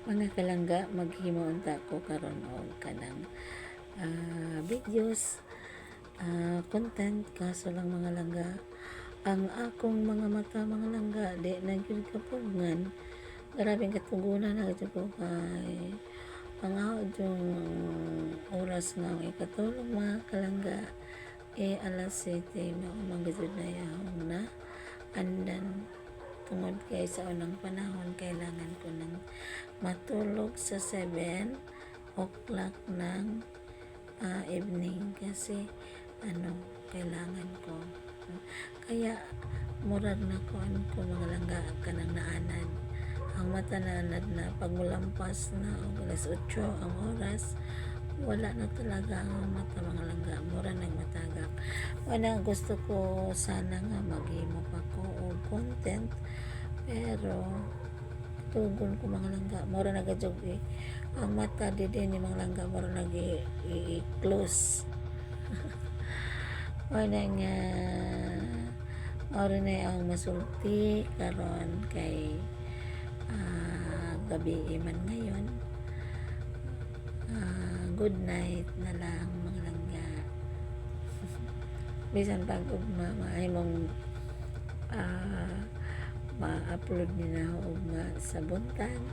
Mga kalangga, maghimo unta ko karon og kanang videos, content. Kaso lang mga langga, ang akong mga mata mga langga di na gyud kapugngan. Grabing katugunan na ito ko kay pangahod yung oras nga ikatulog mga kalangga, alas 7 maumagod na yahong na andan. Tungod kay sa unang panahon kailangan ko ng matulog sa 7 o'clock ng evening kasi kailangan ko. Kaya murag na ko mga langga kanang naanad. Ang mata naanad na pag mulampas na alas 8 ang oras, wala na talaga ang mata mga langga, mura nagmatagak. Wala, gusto ko sana nga maghimo pa ko og content, pero tugon ko mga langga, mura nagadjog ang mata di din ni mga langga, mura nag-close. Wala nga mura na ang masulti karon kay gabi man ngayon. Good night na lang mga langga. Bisan pag ugma maayong ma-upload ni na ugma sa buntan,